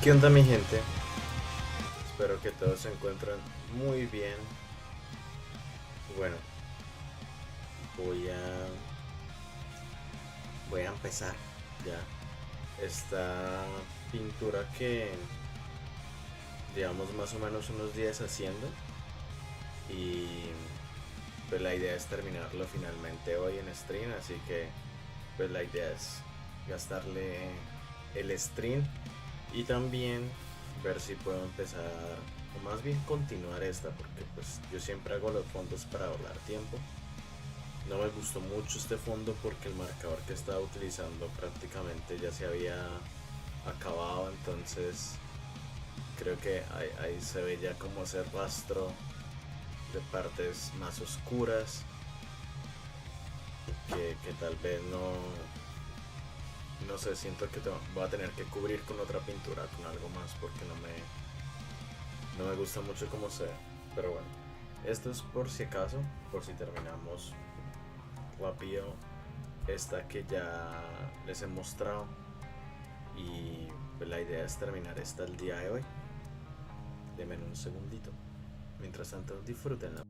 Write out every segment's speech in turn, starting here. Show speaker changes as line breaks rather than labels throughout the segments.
¿Qué onda mi gente? Espero que todos se encuentren muy bien. Bueno, voy a voy a empezar ya esta pintura que llevamos más o menos unos días haciendo y pues la idea es terminarlo finalmente hoy en stream, así que pues la idea es gastarle el stream y también ver si puedo empezar o más bien continuar esta porque pues yo siempre hago los fondos para ahorrar tiempo. No me gustó mucho este fondo porque el marcador que estaba utilizando prácticamente ya se había acabado, entonces creo que ahí se ve ya como ese rastro de partes más oscuras que tal vez no sé, siento que voy a tener que cubrir con otra pintura, con algo más, porque no me gusta mucho cómo se ve. Pero bueno, esto es por si acaso, por si terminamos rápido esta que ya les he mostrado. Y pues la idea es terminar esta el día de hoy. Denme un segundito. Mientras tanto, disfrútenla.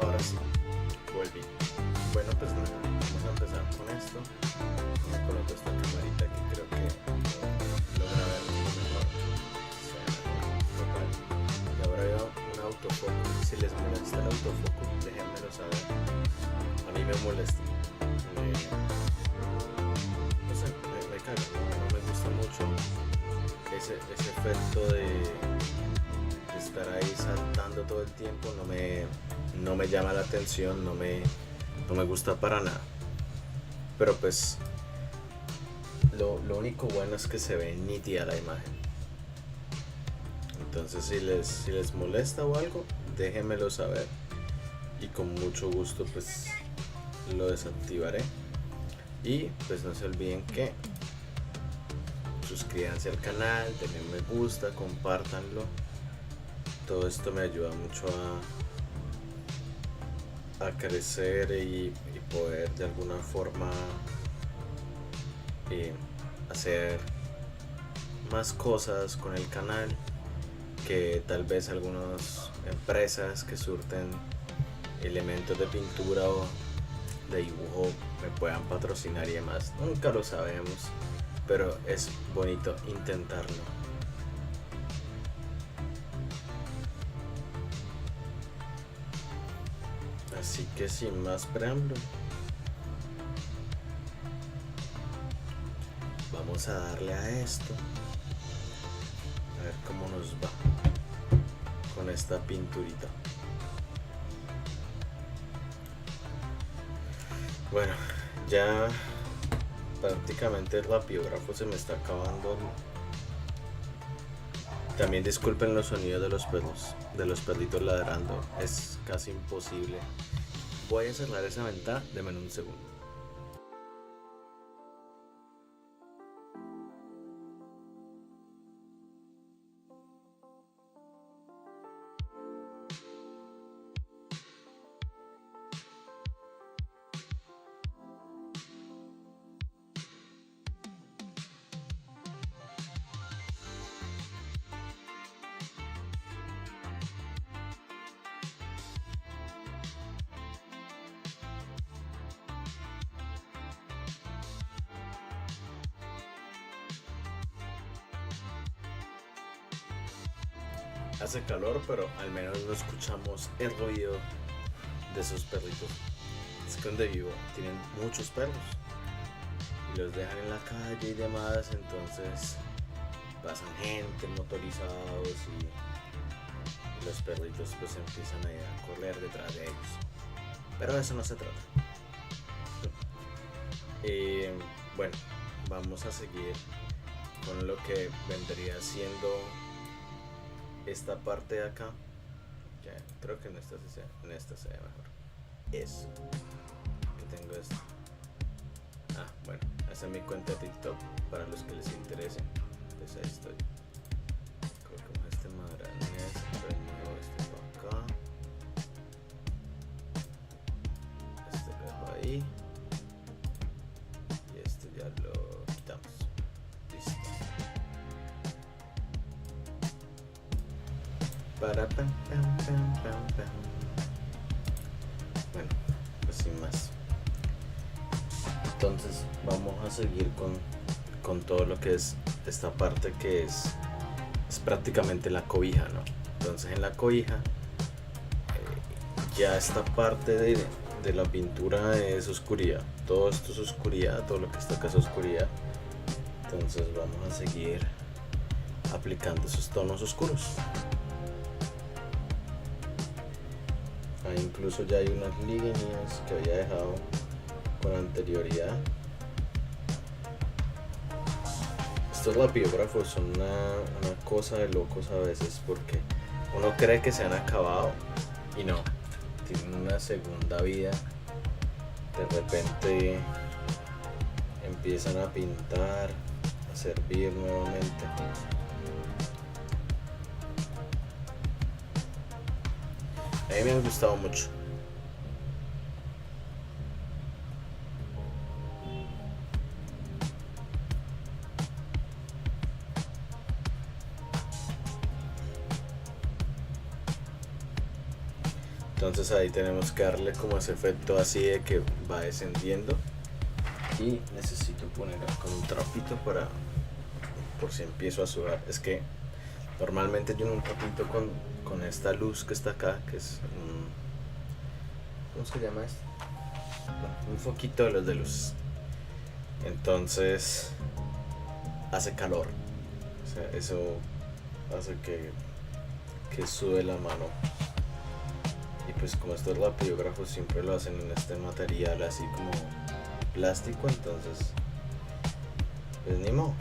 Ahora sí, volví. Bueno, pues nada, vamos a empezar con esto. Me coloco esta camarita que creo que logra ver mucho mejor. O sea, total. Y ahora veo un autofoco. Si les molesta el autofoco, déjenmelo saber. A mí me molesta. No sé, me caga. No me gusta mucho ese efecto de estar ahí saltando todo el tiempo. No me llama la atención, no me gusta para nada. Pero pues lo único bueno es que se ve nítida la imagen. Entonces si les molesta o algo, déjenmelo saber. Y con mucho gusto pues lo desactivaré. Y pues no se olviden que suscríbanse al canal, denle me gusta, compártanlo. Todo esto me ayuda mucho a crecer y poder de alguna forma eh, hacer más cosas con el canal que tal vez algunas empresas que surten elementos de pintura o de dibujo me puedan patrocinar y demás. Nunca lo sabemos, pero es bonito intentarlo. Así que sin más preámbulo, vamos a darle a esto, a ver cómo nos va con esta pinturita. Bueno, ya prácticamente el lapiógrafo se me está acabando. También disculpen los sonidos de los perritos ladrando, es casi imposible. Voy a cerrar esa ventana, denme un segundo. hace calor, pero al menos no escuchamos el ruido de esos perritos. Es que donde vivo tienen muchos perros y los dejan en la calle y demás, entonces pasan gente, motorizados y los perritos pues empiezan a correr detrás de ellos. Pero de eso no se trata. Bueno, vamos a seguir con lo que vendría siendo esta parte de acá. Ya, creo que en esta se ve mejor. Eso. Que tengo esto. Bueno, esa es mi cuenta de TikTok para los que les interese. Pues ahí estoy. Colocamos este marañez, remuevo este para acá. Este lo dejo ahí. Y este ya lo quitamos. Listo. Para pam, pam, pam, pam, pam. Bueno, pues sin más. Entonces vamos a seguir con todo lo que es esta parte que es prácticamente la cobija, ¿no? Entonces en la cobija ya esta parte de la pintura es oscuridad. Todo esto es oscuridad, todo lo que está acá es oscuridad. Entonces vamos a seguir aplicando esos tonos oscuros. Incluso ya hay unas líneas que había dejado con anterioridad. Estos lapiógrafos son una cosa de locos a veces, porque uno cree que se han acabado y no, tienen una segunda vida. De repente empiezan a pintar, a servir nuevamente. A mí me han gustado mucho. Entonces ahí tenemos que darle como ese efecto así de que va descendiendo. Y necesito poner con un trapito para, por si empiezo a sudar. Es que normalmente yo no trapito con esta luz que está acá, que es ¿cómo se llama esto? Bueno, un foquito de los de luz. Entonces hace calor. O sea, eso hace que sube la mano. Y pues como estos lapiógrafos siempre lo hacen en este material así como plástico, entonces pues ni modo.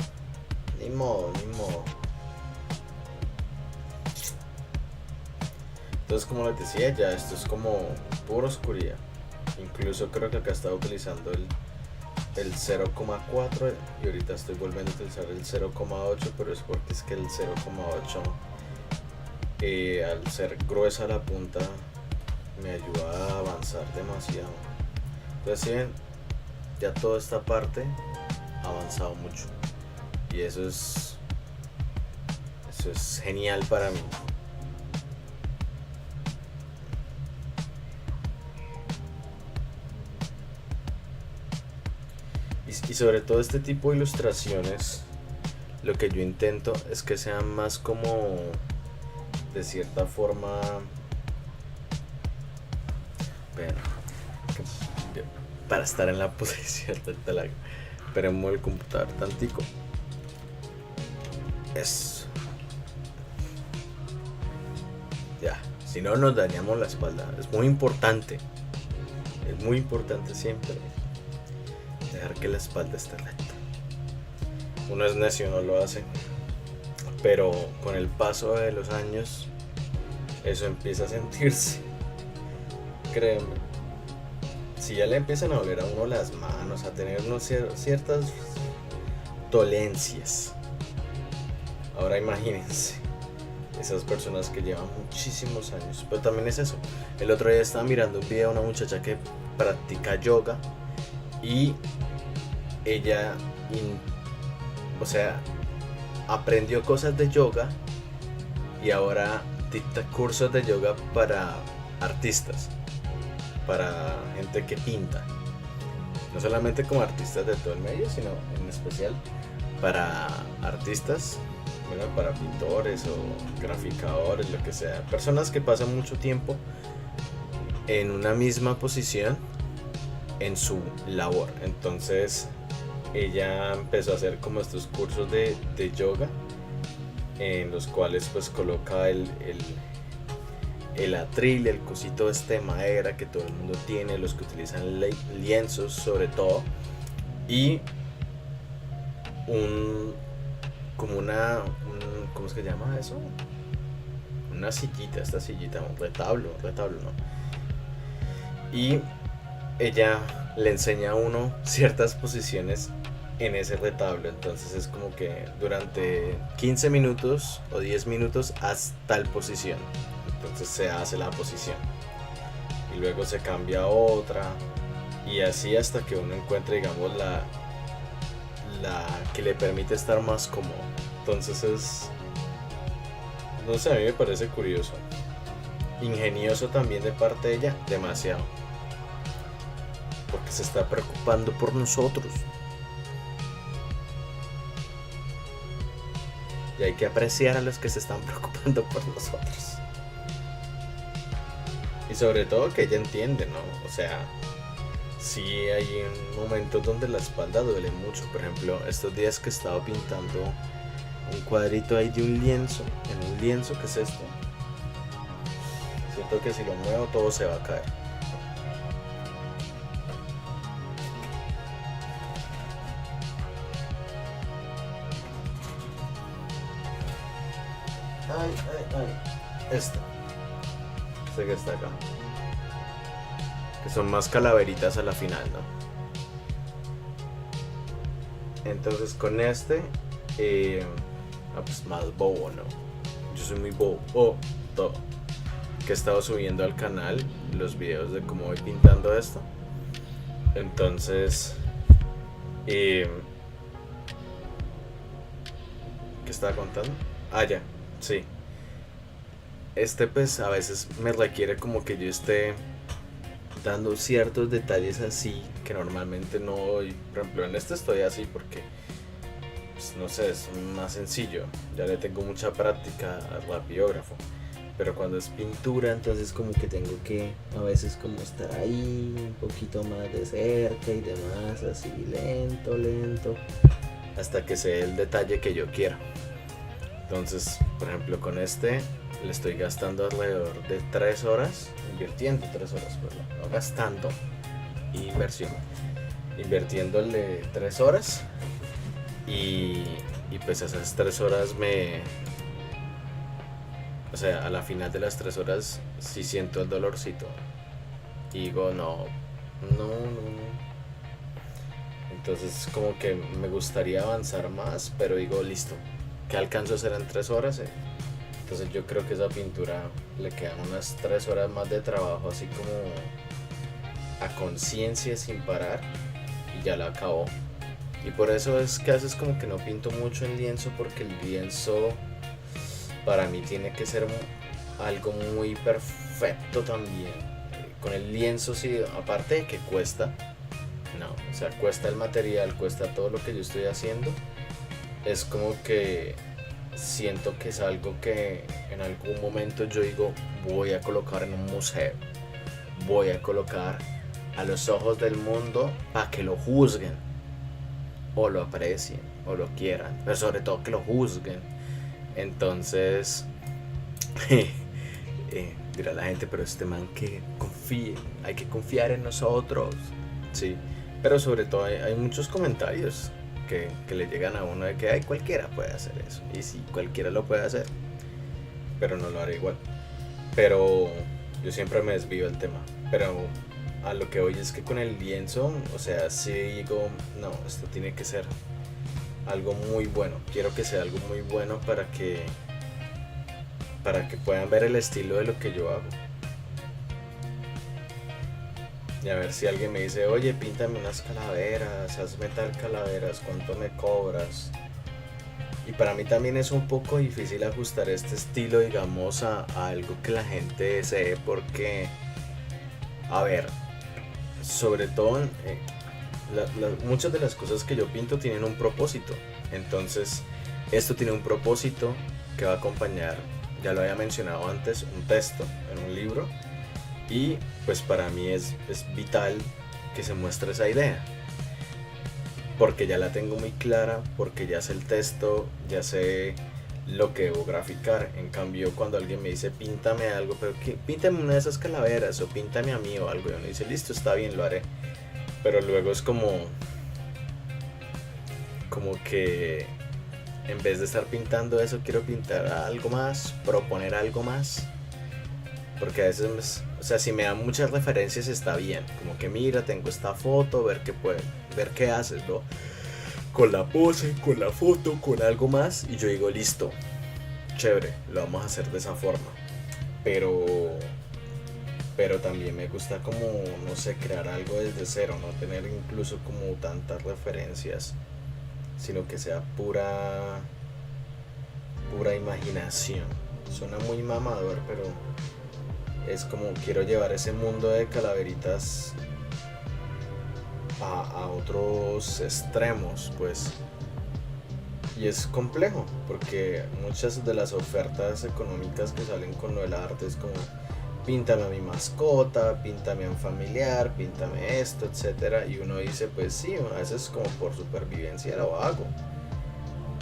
Entonces, como les decía, ya esto es como pura oscuridad. Incluso creo que acá estaba utilizando el 0,4 y ahorita estoy volviendo a utilizar el 0,8, pero es porque es que el 0,8 al ser gruesa la punta me ayuda a avanzar demasiado. Entonces, si ven, ya toda esta parte ha avanzado mucho y eso es genial para mí. Y sobre todo este tipo de ilustraciones, lo que yo intento es que sean más como de cierta forma, para estar en la posición de la, pero muevo el computador tantico. Eso. Ya, si no nos dañamos la espalda. Es muy importante siempre dejar que la espalda esté recta. Uno es necio, no lo hace, pero con el paso de los años eso empieza a sentirse. Créeme, si ya le empiezan a doler a uno las manos, a tener ciertas dolencias, ahora imagínense esas personas que llevan muchísimos años. Pero también es eso. El otro día estaba mirando un video de una muchacha que practica yoga y ella o sea, aprendió cosas de yoga y ahora dicta cursos de yoga para artistas, para gente que pinta, no solamente como artistas de todo el medio, sino en especial para artistas. bueno, para pintores o graficadores, lo que sea, personas que pasan mucho tiempo en una misma posición en su labor. Entonces ella empezó a hacer como estos cursos de yoga, en los cuales pues coloca el atril, el cosito este de madera que todo el mundo tiene, los que utilizan lienzos sobre todo, y como ¿cómo es que se llama eso? Una sillita, esta sillita, un retablo no. Y ella le enseña a uno ciertas posiciones en ese retablo. Entonces es como que durante 15 minutos o 10 minutos haz tal posición. Entonces se hace la posición. Y luego se cambia a otra. Y así hasta que uno encuentre, digamos, la que le permite estar más cómodo. Entonces es... no sé, a mí me parece curioso. Ingenioso también de parte de ella, demasiado. Porque se está preocupando por nosotros. Y hay que apreciar a los que se están preocupando por nosotros. Y sobre todo que ella entiende, ¿no? O sea, sí hay momentos donde la espalda duele mucho. Por ejemplo, estos días que estaba pintando un cuadrito ahí de un lienzo, en un lienzo, que es esto. Siento que si lo muevo todo se va a caer. Ay. Este que está acá. Que son más calaveritas a la final, ¿no? Entonces con este, pues más bobo, ¿no? Yo soy muy bobo, todo. Que he estado subiendo al canal los videos de cómo voy pintando esto. Entonces, ¿qué estaba contando? Ya, sí. Este pues a veces me requiere como que yo esté dando ciertos detalles así que normalmente no doy. Por ejemplo, en este estoy así porque pues, no sé, es más sencillo, ya le tengo mucha práctica al lapidógrafo. Pero cuando es pintura, entonces como que tengo que a veces como estar ahí un poquito más de cerca y demás, así lento, hasta que se dé el detalle que yo quiero. Entonces, por ejemplo, con este le estoy gastando alrededor de 3 horas, invirtiendo 3 horas, perdón, no gastando, invirtiéndole 3 horas, y pues esas 3 horas o sea, a la final de las 3 horas sí siento el dolorcito. Y digo, no. Entonces como que me gustaría avanzar más, pero digo, listo, ¿qué alcanzo a hacer en 3 horas? Entonces yo creo que esa pintura le quedan unas 3 horas más de trabajo, así como a conciencia, sin parar, y ya la acabó. Y por eso es que a veces como que no pinto mucho en lienzo, porque el lienzo para mí tiene que ser algo muy perfecto también. Con el lienzo sí, aparte de que cuesta, no, o sea, cuesta el material, cuesta todo lo que yo estoy haciendo. Es como que siento que es algo que en algún momento yo digo, voy a colocar en un museo, voy a colocar a los ojos del mundo para que lo juzguen, o lo aprecien, o lo quieran, pero sobre todo que lo juzguen. Entonces dirá la gente, pero este man que confíe, hay que confiar en nosotros, sí, pero sobre todo hay muchos comentarios que le llegan a uno de que cualquiera puede hacer eso, y sí, cualquiera lo puede hacer, pero no lo hará igual. Pero yo siempre me desvío del tema, pero a lo que voy es que con el lienzo, o sea, sí digo, no, esto tiene que ser algo muy bueno, quiero que sea algo muy bueno para que puedan ver el estilo de lo que yo hago. Y a ver si alguien me dice, oye, píntame unas calaveras, hazme tal calaveras, ¿cuánto me cobras? Y para mí también es un poco difícil ajustar este estilo, digamos, a algo que la gente desee, porque, a ver, sobre todo muchas de las cosas que yo pinto tienen un propósito. Entonces esto tiene un propósito que va a acompañar, ya lo había mencionado antes, un texto en un libro, y pues para mí es vital que se muestre esa idea, porque ya la tengo muy clara, porque ya sé el texto, ya sé lo que debo graficar. En cambio, cuando alguien me dice píntame algo, pero píntame una de esas calaveras o píntame a mí o algo, y uno dice listo, está bien, lo haré, pero luego es como que en vez de estar pintando eso, quiero pintar algo más, proponer algo más. Porque a veces, o sea, si me dan muchas referencias está bien. Como que mira, tengo esta foto, ver qué haces, ¿no? Con la pose, con la foto, con algo más. Y yo digo, listo, chévere, lo vamos a hacer de esa forma. Pero también me gusta como, no sé, crear algo desde cero, no tener incluso como tantas referencias, sino que sea pura imaginación. Suena muy mamador, pero es como quiero llevar ese mundo de calaveritas a otros extremos, pues. Y es complejo, porque muchas de las ofertas económicas que salen con lo del arte es como píntame a mi mascota, píntame a un familiar, píntame esto, etcétera. Y uno dice, pues sí, a veces como por supervivencia lo hago,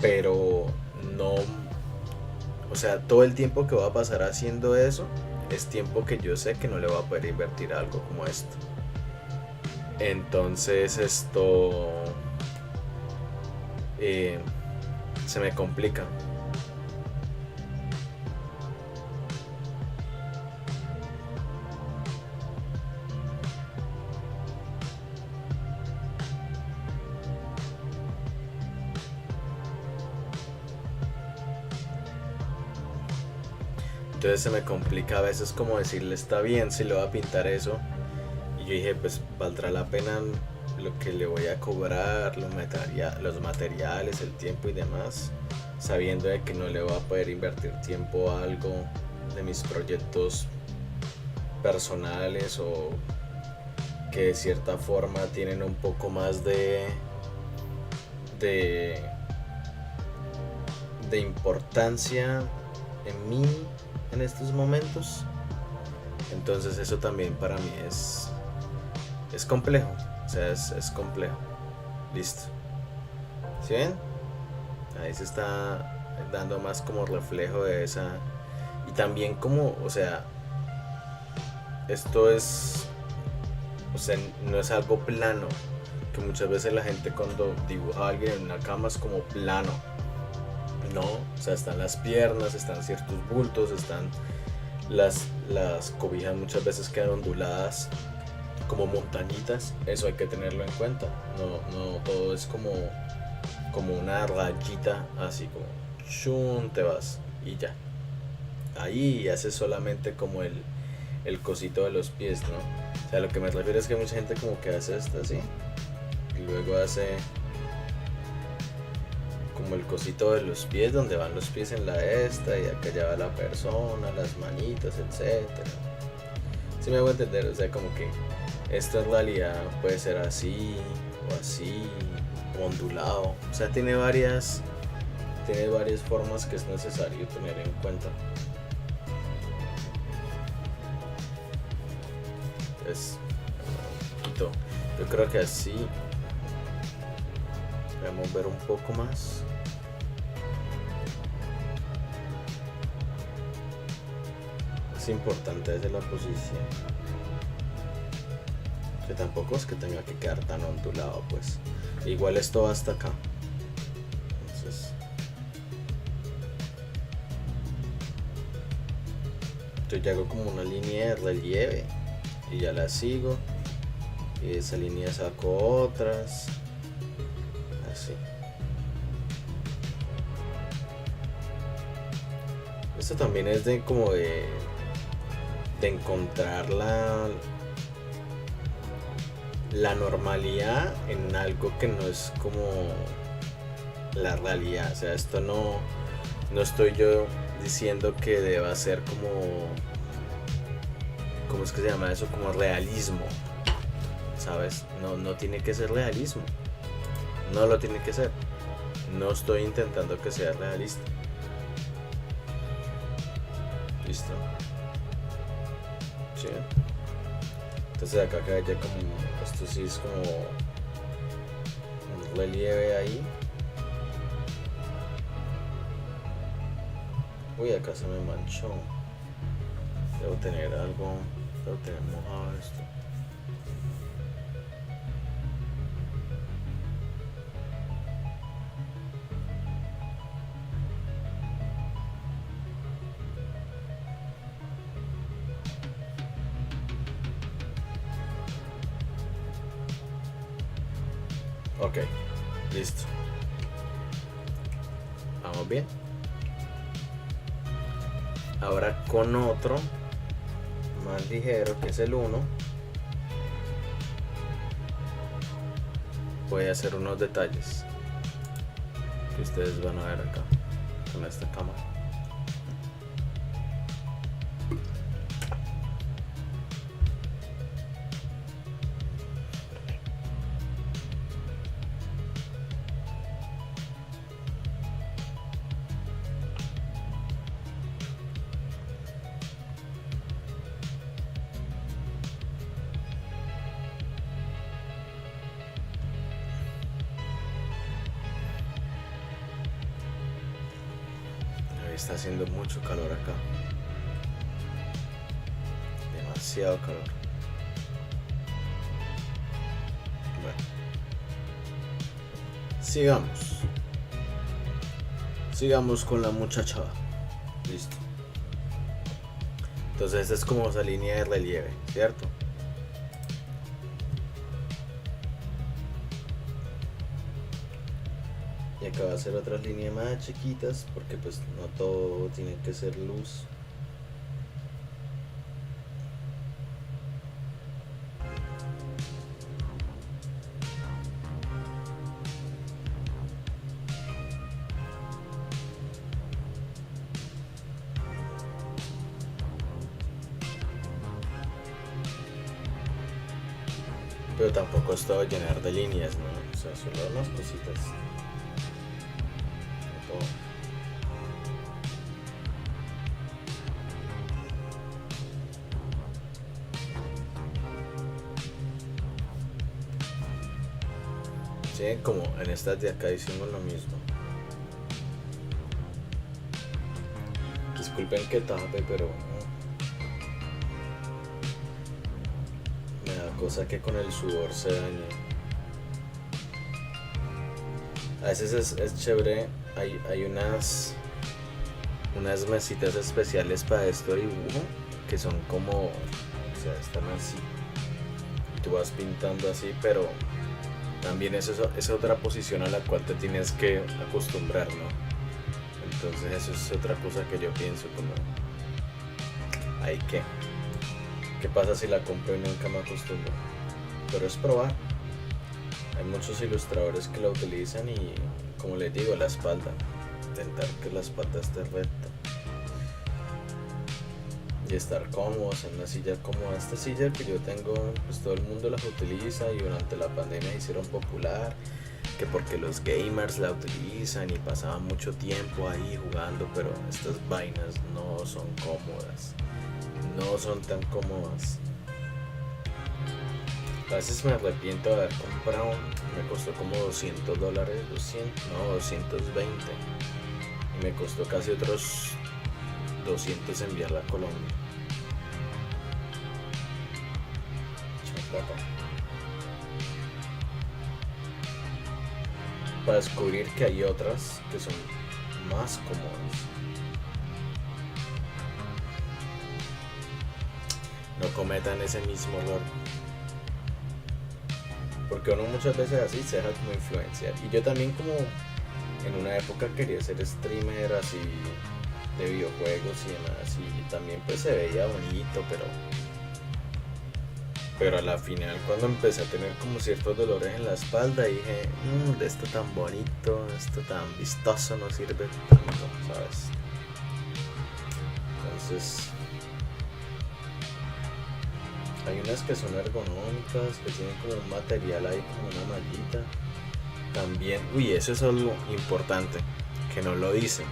pero no, o sea, todo el tiempo que voy a pasar haciendo eso es tiempo que yo sé que no le voy a poder invertir a algo como esto. Entonces esto se me complica. Entonces se me complica a veces como decirle está bien si le voy a pintar eso. Y yo dije pues valdrá la pena lo que le voy a cobrar, los materiales, el tiempo y demás, sabiendo de que no le voy a poder invertir tiempo a algo de mis proyectos personales o que de cierta forma tienen un poco más de importancia en mí en estos momentos. Entonces eso también para mí es complejo, o sea, es complejo. Listo. ¿Sí ven? Ahí se está dando más como reflejo de esa. Y también como, o sea, esto es, o sea, no es algo plano, que muchas veces la gente cuando dibuja a alguien en una cama es como plano. No, o sea, están las piernas, están ciertos bultos, están las cobijas muchas veces quedan onduladas como montañitas. Eso hay que tenerlo en cuenta. No todo es como una rayita así como chun, te vas y ya. Ahí haces solamente como el cosito de los pies, ¿no? O sea, lo que me refiero es que mucha gente como que hace esto así y luego hace como el cosito de los pies donde van los pies en la esta y acá ya va la persona, las manitas, etcétera. ¿Sí me hago entender? O sea, como que esto en realidad puede ser así o así, ondulado. O sea, tiene varias formas que es necesario tener en cuenta. Es un poquito, yo creo que así vamos a ver un poco más. Es importante desde la posición, que tampoco es que tenga que quedar tan ondulado, pues igual esto va hasta acá. Entonces yo hago como una línea de relieve y ya la sigo y de esa línea saco otras así. Esto también es de como de encontrar la normalidad en algo que no es como la realidad. O sea, esto no estoy yo diciendo que deba ser ¿cómo es que se llama eso? Como realismo, ¿sabes? No tiene que ser realismo, no lo tiene que ser, No estoy intentando que sea realista. Listo. Sí. Entonces acá ya como esto sí es como un relieve ahí. Uy, acá se me manchó. Debo tener algo. Debo tener mojado esto. Ok, listo. Vamos bien. Ahora con otro más ligero, que es el 1, voy a hacer unos detalles que ustedes van a ver acá con esta cámara. Está haciendo mucho calor acá. Demasiado calor. Bueno. Sigamos con la muchachada. Listo. Entonces esta es como esa línea de relieve, ¿cierto? Y acá va a ser otras líneas más chiquitas porque pues no todo tiene que ser luz. Pero tampoco es todo llenar de líneas, ¿no? O sea, solo unas cositas. No todo. Sí, como en estas de acá hicimos lo mismo. Disculpen que tape, pero me da cosa que con el sudor se dañe. A veces es chévere, hay unas mesitas especiales para esto de dibujo que son como, o sea, están así. Tú vas pintando así, pero también es otra posición a la cual te tienes que acostumbrar, ¿no? Entonces eso es otra cosa que yo pienso como, ¿qué pasa si la compro y nunca me acostumbro? Pero es probar. Hay muchos ilustradores que la utilizan y, como les digo, la espalda, intentar que la espalda esté recta y estar cómodos en una silla como esta silla que yo tengo. Pues todo el mundo las utiliza y durante la pandemia hicieron popular, que porque los gamers la utilizan y pasaban mucho tiempo ahí jugando, pero estas vainas no son cómodas, no son tan cómodas. A veces me arrepiento de haber comprado, me costó como $200, 220, y me costó casi otros 200 enviarla a Colombia. Plata. Para descubrir que hay otras que son más cómodas. No cometan ese mismo error, porque uno muchas veces así se deja como influenciar. Y yo también, como en una época quería ser streamer así de videojuegos y demás, y también pues se veía bonito, pero a la final, cuando empecé a tener como ciertos dolores en la espalda, dije, de esto tan bonito, esto tan vistoso no sirve tanto, ¿sabes? Entonces hay unas que son ergonómicas, que tienen como un material ahí, como una mallita, también, uy, eso es algo importante, que no lo dicen.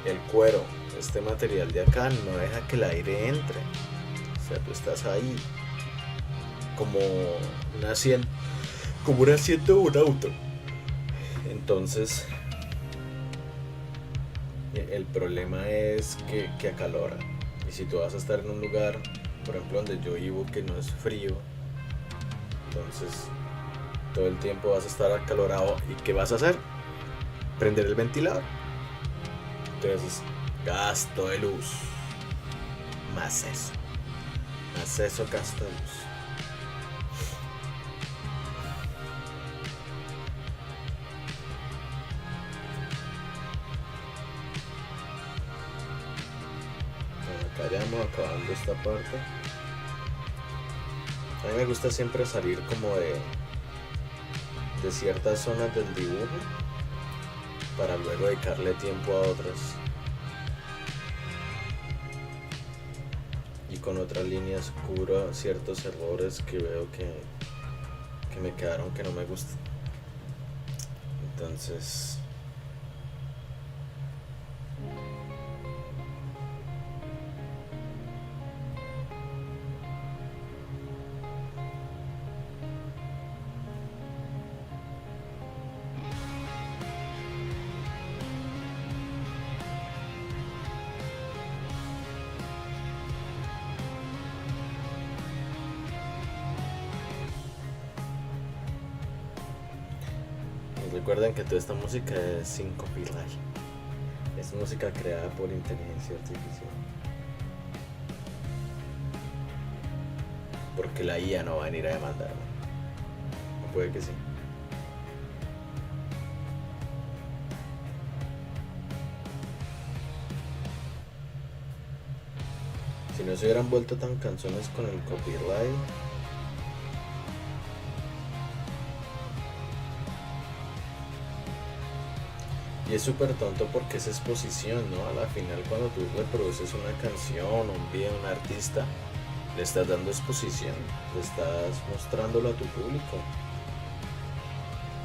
El cuero, este material de acá, no deja que el aire entre. O sea, tú estás ahí como un asiento, como un asiento de un auto. Entonces, el problema es que acalora. Y si tú vas a estar en un lugar, por ejemplo, donde yo vivo, que no es frío, entonces todo el tiempo vas a estar acalorado. ¿Y qué vas a hacer? Prender el ventilador. Entonces, gasto de luz. Más eso, gasto de luz. Bueno, acá ya vamos acabando esta parte. A mí me gusta siempre salir como de ciertas zonas del dibujo para luego dedicarle tiempo a otras. Y con otras líneas cubro ciertos errores que veo que me quedaron que no me gustan. Entonces, recuerden que toda esta música es sin copyright. Es música creada por inteligencia artificial. Porque la IA no va a venir a demandarme. O puede que sí. Si no se hubieran vuelto tan canciones con el copyright, y es súper tonto porque es exposición, ¿no? A la final, cuando tú reproduces una canción, un video, un artista, le estás dando exposición, le estás mostrándolo a tu público.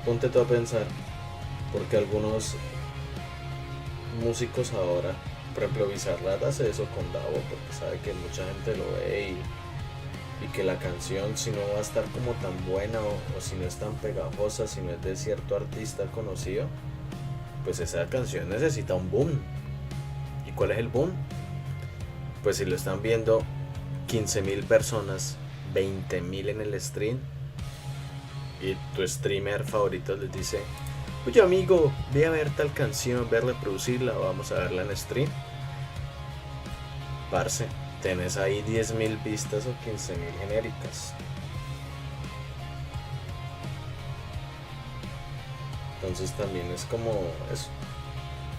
Ponte tú a pensar, porque algunos músicos ahora, por ejemplo Bizarrap hace eso con Davo, porque sabe que mucha gente lo ve y que la canción, si no va a estar como tan buena o si no es tan pegajosa, si no es de cierto artista conocido, pues esa canción necesita un boom. ¿Y cuál es el boom? Pues si lo están viendo 15.000 personas, 20.000 en el stream, y tu streamer favorito les dice: oye amigo, ve a ver tal canción, ve a reproducirla, vamos a verla en stream. Parce, tenés ahí 10.000 vistas o 15.000 genéricas. Entonces también es como eso.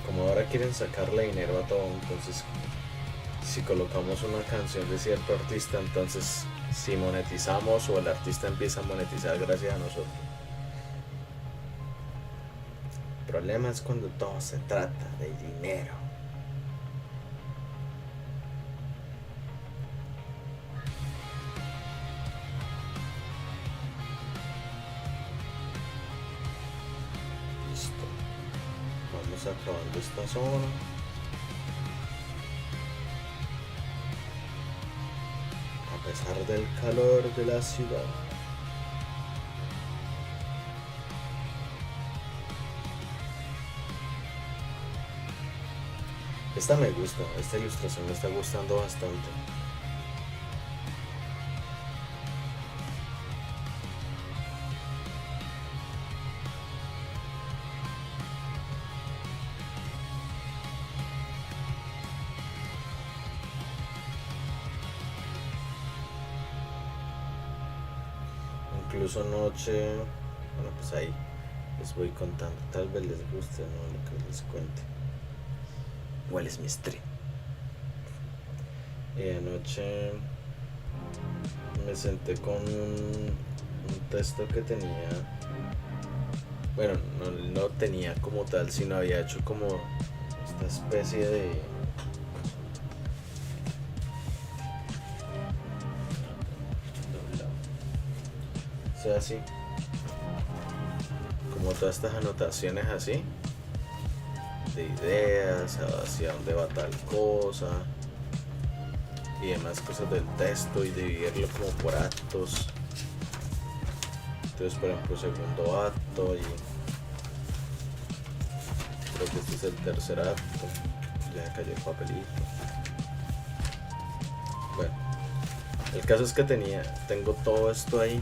Como ahora quieren sacarle dinero a todo, entonces si colocamos una canción de cierto artista, entonces si monetizamos o el artista empieza a monetizar gracias a nosotros. El problema es cuando todo se trata de dinero. Listo. Vamos acabando esta zona. A pesar del calor de la ciudad. Esta me gusta, esta ilustración me está gustando bastante. Incluso noche, bueno, pues ahí les voy contando, tal vez les guste, ¿no? Lo que les cuente. ¿Cuál es mi stream? Y anoche me senté con un texto que tenía, bueno, no tenía como tal, sino había hecho como esta especie de o sea, así como como todas estas anotaciones así, de ideas, hacia dónde va tal cosa y demás cosas del texto, y dividirlo como por actos. Entonces, por ejemplo, segundo acto, y creo que este es el tercer acto. Ya cayó el papelito. Bueno, el caso es que tengo todo esto ahí,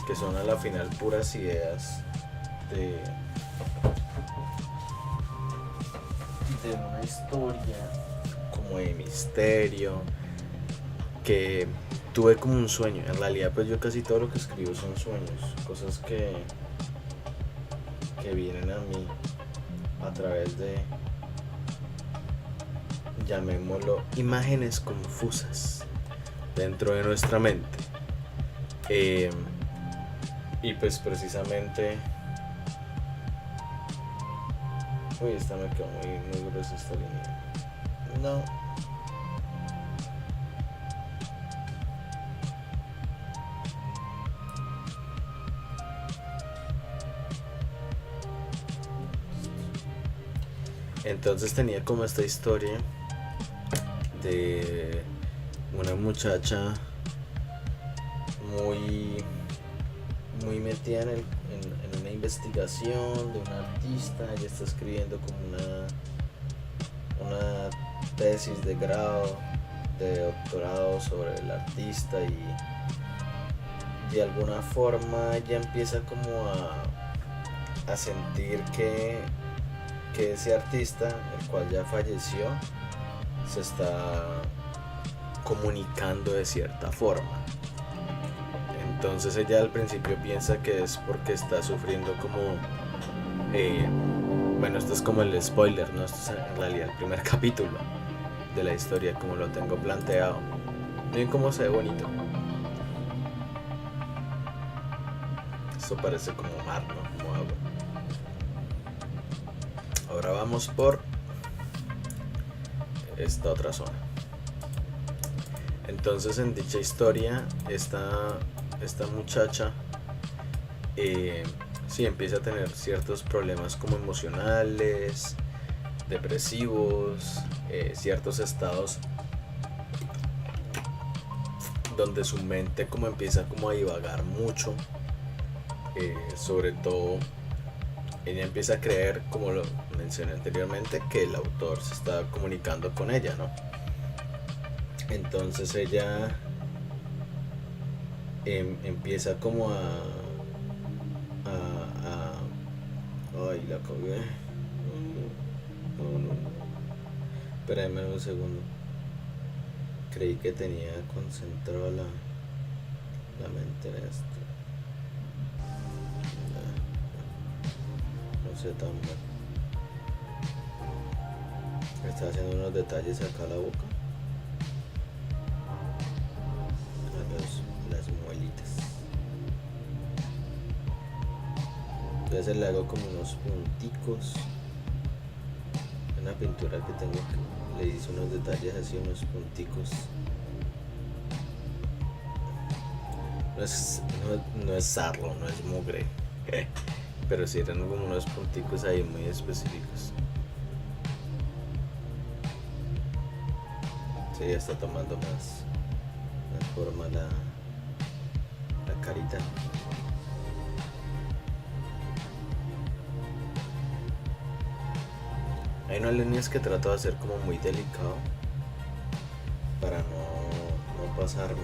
que son a la final puras ideas de una historia como de misterio, que tuve como un sueño. En realidad, pues yo casi todo lo que escribo son sueños, cosas que vienen a mí a través de, llamémoslo, imágenes confusas dentro de nuestra mente. Y pues precisamente, uy, esta me quedó muy gruesa esta línea. No. Entonces tenía como esta historia de una muchacha muy metida en una investigación de un artista. Ella está escribiendo como una tesis de grado, de doctorado sobre el artista, y de alguna forma ella empieza como a sentir que ese artista, el cual ya falleció, se está comunicando de cierta forma. Entonces ella al principio piensa que es porque está sufriendo como bueno, esto es como el spoiler, ¿no? Esto es en realidad el primer capítulo de la historia, como lo tengo planteado. Miren cómo se ve bonito. Esto parece como mar, ¿no? Como agua. Ahora vamos por esta otra zona. Entonces, en dicha historia, esta muchacha sí empieza a tener ciertos problemas como emocionales, depresivos, ciertos estados donde su mente como empieza como a divagar mucho. Sobre todo ella empieza a creer, como lo mencioné anteriormente, que el autor se está comunicando con ella, ¿no? Entonces ella empieza como ay, la cagué. No. Espérame un segundo. Creí que tenía concentrado la mente en esto. No sé tan mal. Está haciendo unos detalles acá a la boca. A las muelitas. Entonces le hago como unos punticos. Una pintura que tengo que le hice unos detalles así, unos punticos. No es sarro, no es mugre. Pero sí eran como unos punticos ahí muy específicos. Sí, ya está tomando más forma la carita. Hay unas líneas que trato de hacer como muy delicado para no pasarme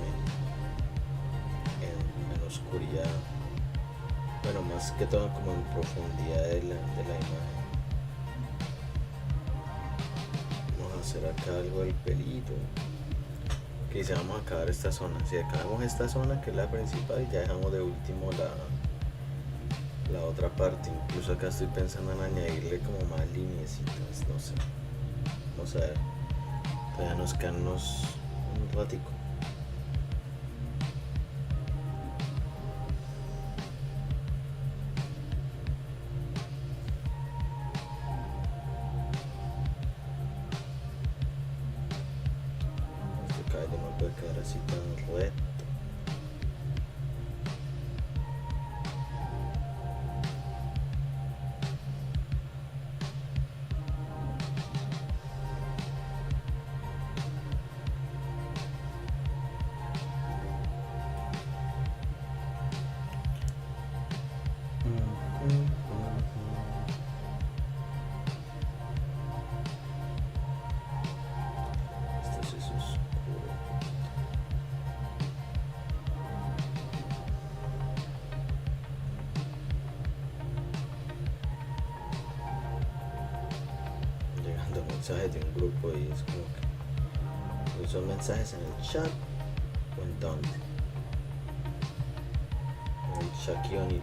en oscuridad. Bueno, más que todo como en profundidad de la imagen. Vamos a hacer acá algo del pelito. Que dice, vamos a acabar esta zona. Si acabamos esta zona, que es la principal, y ya dejamos de último la otra parte. Incluso acá estoy pensando en añadirle como más lineecitas, no sé. Vamos a ver. Todavía nos quedan un ratico. Este cabello no puede quedar así tan recto. mensajes de un grupo y es como que son mensajes en el chat o en dónde. En el Shaquille O'Neal.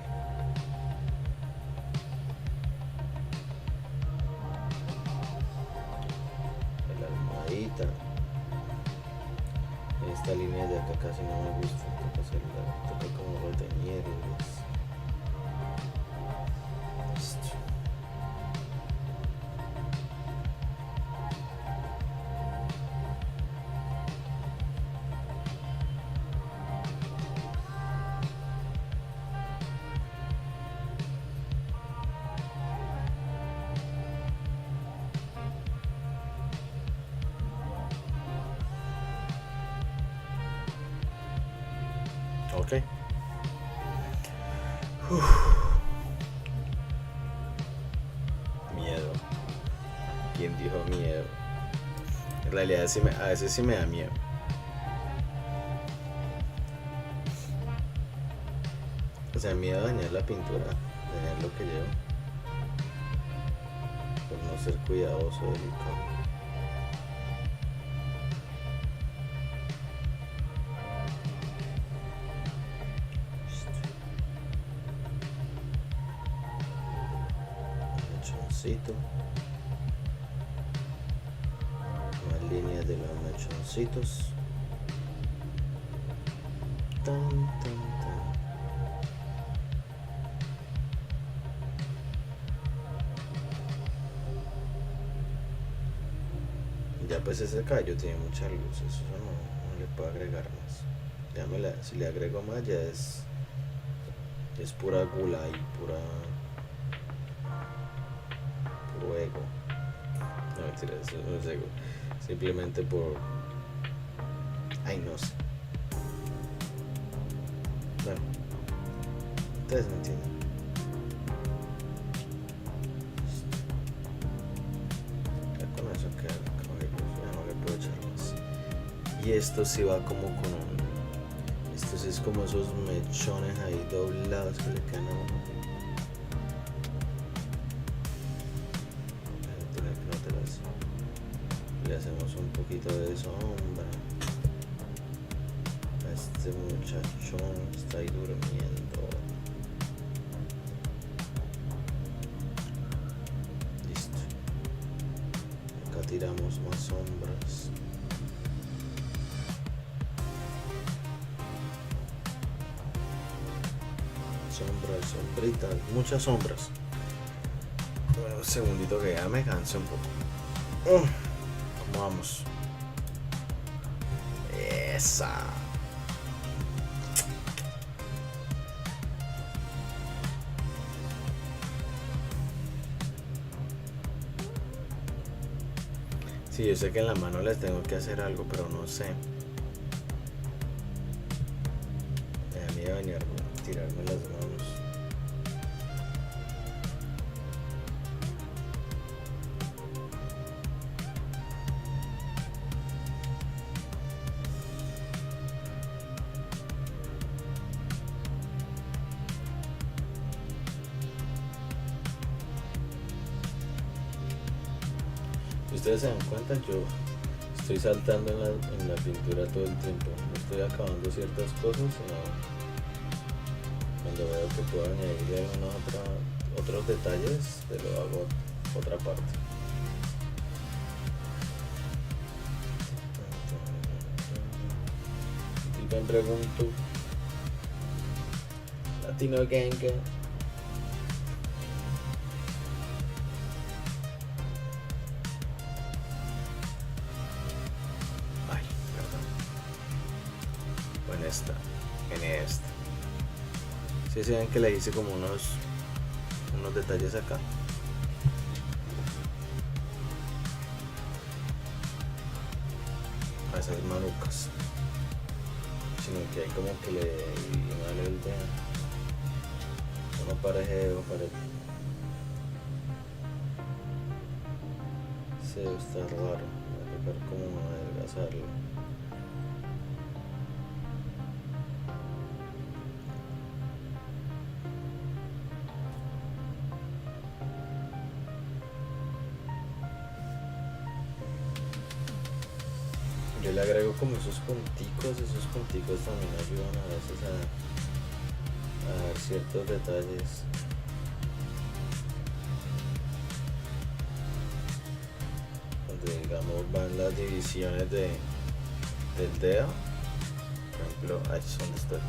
La almohadita. Esta línea de acá casi no me gusta, toca como reteñirlos. Listo. Ok. Miedo. ¿Quién dijo miedo? En realidad a veces sí me da miedo. O sea, miedo a dañar la pintura, dañar lo que llevo. Por no ser cuidadoso, delicado. Mechoncito. Más líneas de los mechoncitos. Tan, tan, tan. Ya pues ese caballo tiene muchas luces, eso no le puedo agregar más. Ya si le agrego más ya es pura gula y puro ego. No, mentira, eso no es ego. Simplemente por... Ay, no sé. Bueno, ustedes me entienden. Ya con eso queda el cabello, ya no le puedo echar más. Y esto sí va como con un... Esto sí es como esos mechones ahí doblados que le quedan a uno. Le hacemos un poquito de sombra. Este muchachón está ahí durmiendo. Listo. Acá tiramos más sombras. Sombras, sombritas, muchas sombras. Bueno, un segundito que ya me cansé un poco. ¿Cómo vamos? Esa. Sí, yo sé que en la mano les tengo que hacer algo, pero no sé. Me da miedo tirarme las manos. Si ustedes se dan cuenta, yo estoy saltando en la pintura todo el tiempo. No estoy acabando ciertas cosas, sino cuando veo que puedo añadirle otros detalles, pero hago otra parte. Y me pregunto, Latino Gang. En esta. Si se ven que le hice como unos detalles acá. A esas manucas. Sino que hay como que le vale el dedo. Uno parejo. Se está raro. Voy a tocar como adelgazarlo. Yo le agrego como esos punticos también ayudan a veces a dar ciertos detalles. Donde digamos van las divisiones del dedo. Por ejemplo, ahí es donde está.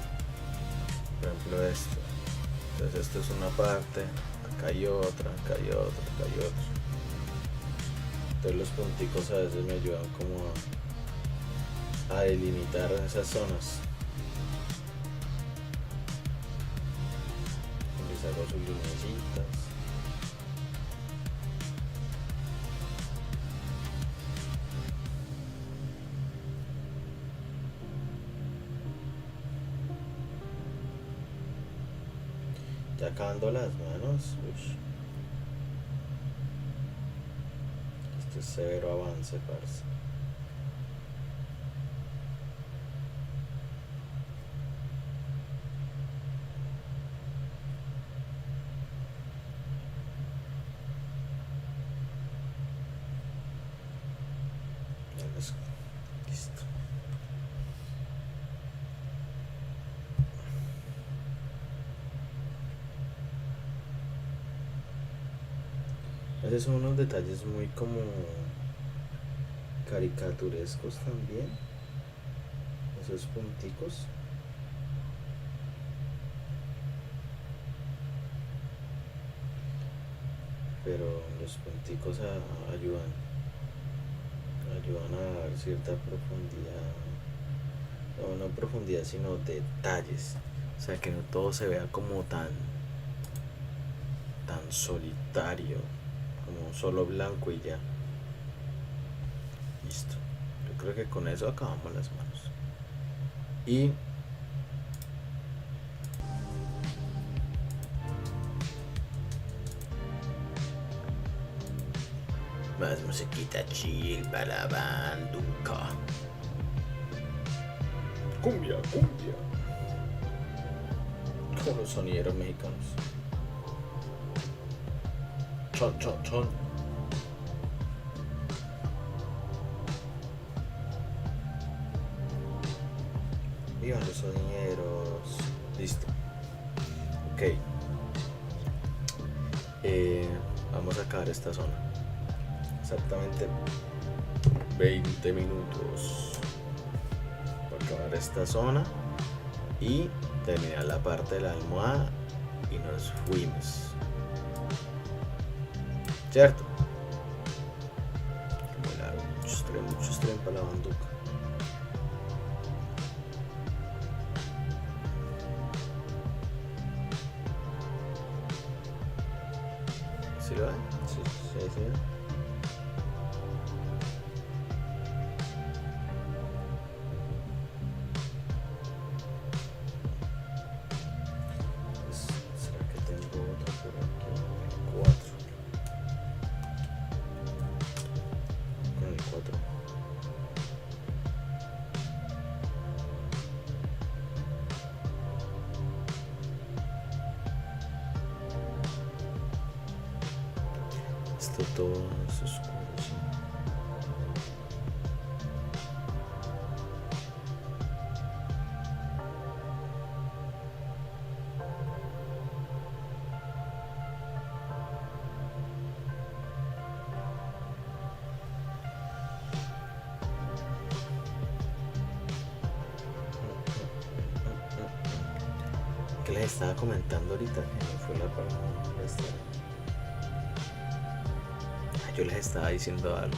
Por ejemplo esto. Entonces esto es una parte, acá hay otra, acá hay otra, acá hay otra. Entonces los punticos a veces me ayudan como a delimitar esas zonas. Les hago sus lineecitas. Ya acabando las manos. Uy. Esto es severo avance, parce. Listo. Esos son unos detalles muy como caricaturescos también. Esos punticos. Pero los punticos ayudan a dar cierta profundidad. No profundidad, sino detalles. O sea, que no todo se vea como tan solitario, como solo blanco y ya. Listo. Yo creo que con eso acabamos las manos. Y más musiquita chill para la banduca. Cumbia. Con los sonideros mexicanos. Chon. Vivan los sonideros. Listo. Ok. Vamos a acabar esta zona. Exactamente 20 minutos para acabar esta zona y terminar la parte de la almohada y nos fuimos, ¿cierto? Muy largo, muchos tren para la banduca. ¿Sí lo ven? Sí. Esto todo es oscuro, sí. ¿Qué les estaba comentando ahorita? Que no fue la palabra. Yo les estaba diciendo algo.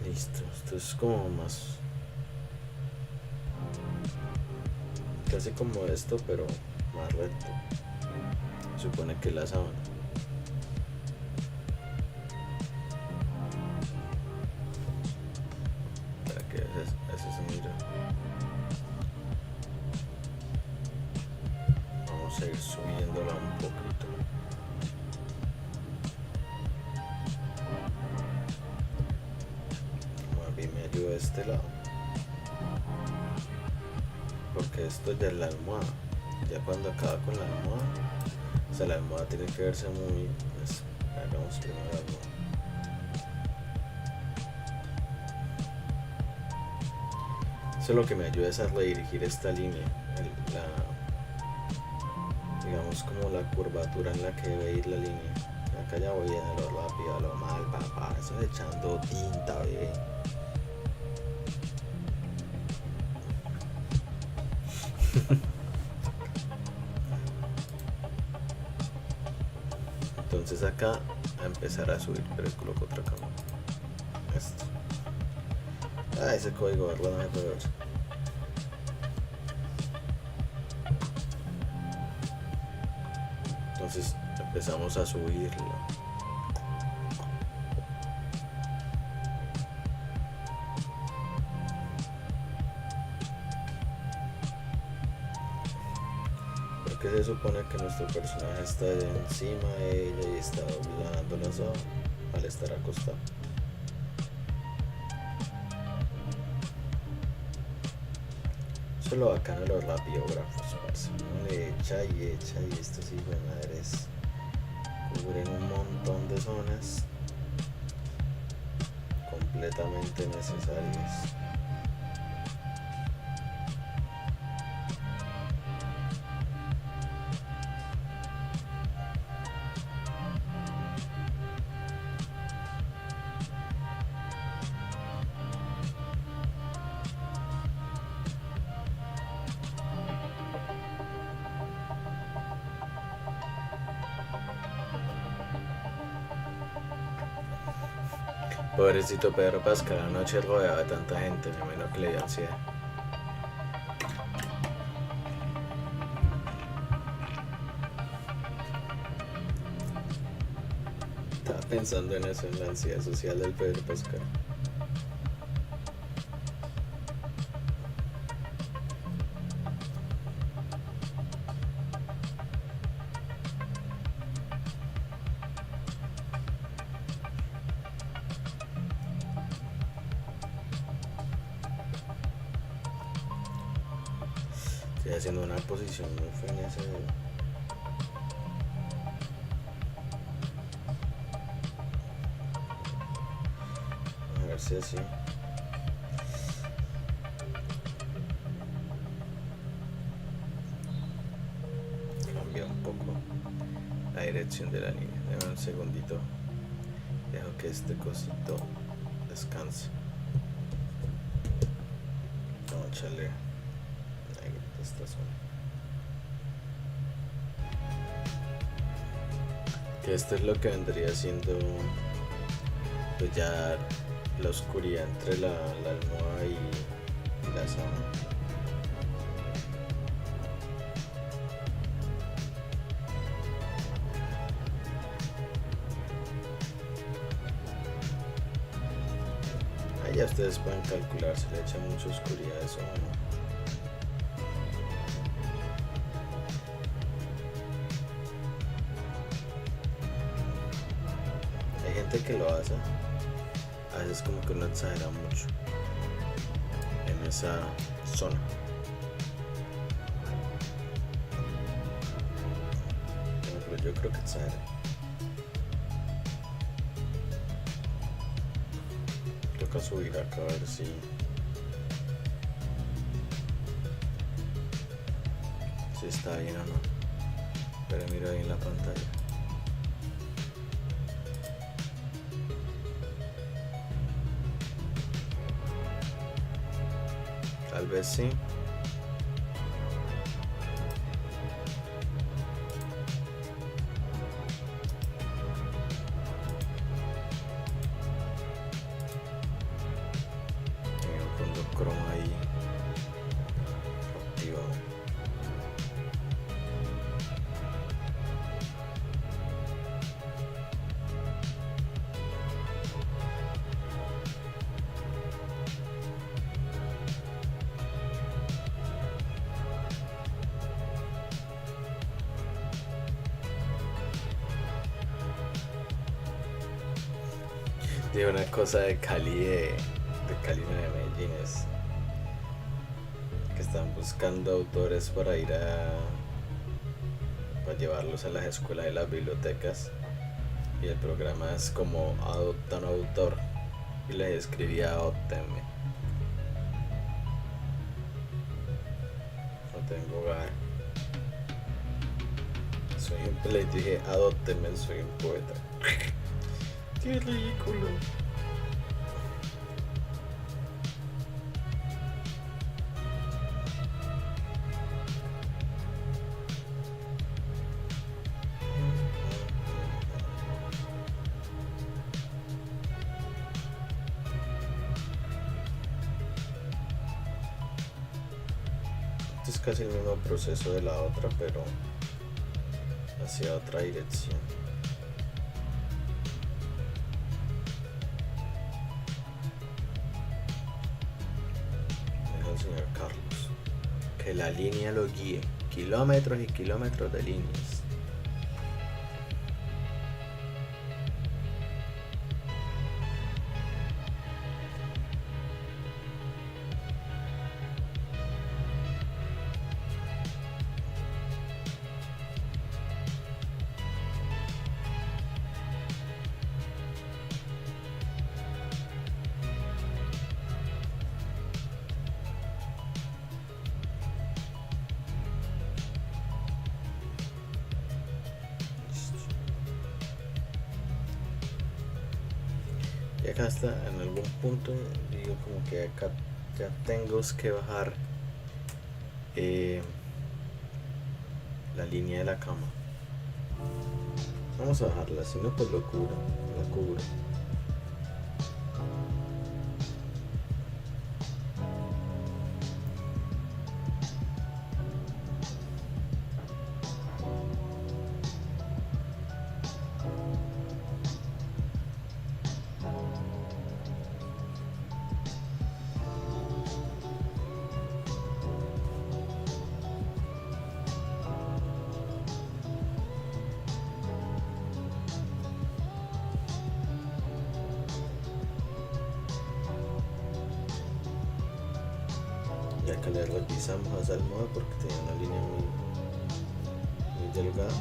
Listo, esto es como más casi como esto, pero más recto. Supone que la sábana. Para que ese se mira. Vamos a ir subiéndola un poquito. Más bien me ayuda a este lado. porque esto ya es la almohada. Ya cuando acaba con la almohada, o sea, la almohada tiene que verse muy, pues, hagamos primero la almohada. Eso lo que me ayuda es a redirigir esta línea, digamos como la curvatura en la que debe ir la línea. Acá ya voy a lo rápido, a lo mal, papá, eso echando tinta, bebé. Entonces acá a empezar a subir, pero coloco otra cámara. Esto. Ah, ese código, ¿verdad? No me puede ver. Entonces empezamos a subirlo. Porque se supone que nuestro personaje está encima de ella y está doblando las hojas al estar acostado. Eso es lo bacano de los rapiógrafos, parce. Uno le echa y estos hijos de madres cubren un montón de zonas completamente necesarias. Pobrecito Pedro Pascal, anoche rodeaba de tanta gente, me imagino que le dio ansiedad. Estaba pensando en eso, en la ansiedad social del Pedro Pascal. Estoy haciendo una posición muy fea en ese dedo. A ver si así. Cambia un poco la dirección de la línea. Déjame un segundito. Dejo que este cosito descanse. Vamos a echarle esta zona. Que esto es lo que vendría siendo pues ya la oscuridad entre la almohada y la sábana. Ahí ya ustedes pueden calcular si le echa mucha oscuridad a eso o no. Que lo hace, a veces como que uno exagera mucho en esa zona. Bueno, pero yo creo que exagera. Toca subir acá a ver si está bien o no. Pero miro ahí en la pantalla. Tal vez sí. Tiene un fondo croma ahí activado. Tiene una cosa de Cali, de Cali, no, de Medellín, es que están buscando autores para llevarlos a las escuelas y las bibliotecas, y el programa es como adopta un autor y les escribía adoptenme. No tengo hogar, soy un, les dije adoptenme, soy un poeta. Qué ridículo. Esto es casi el mismo proceso de la otra, pero hacia otra dirección. Dijo el señor Carlos. Que la línea lo guíe. Kilómetros y kilómetros de líneas. Y acá está, en algún punto digo como que acá ya tengo que bajar la línea de la cama. Vamos a bajarla, si no pues lo cubro, la cubro. Ya que le revisamos a Salmoda porque tenía una línea muy delgada.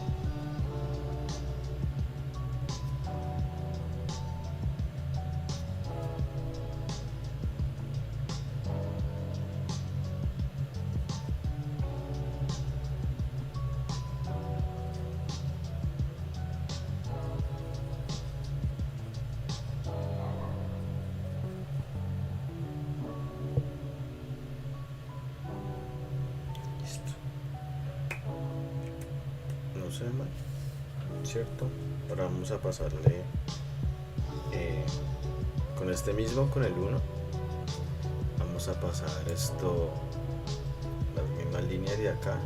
No se ve mal, ¿cierto? Ahora vamos a pasarle con este mismo, con el 1. Vamos a pasar esto, las mismas líneas de acá.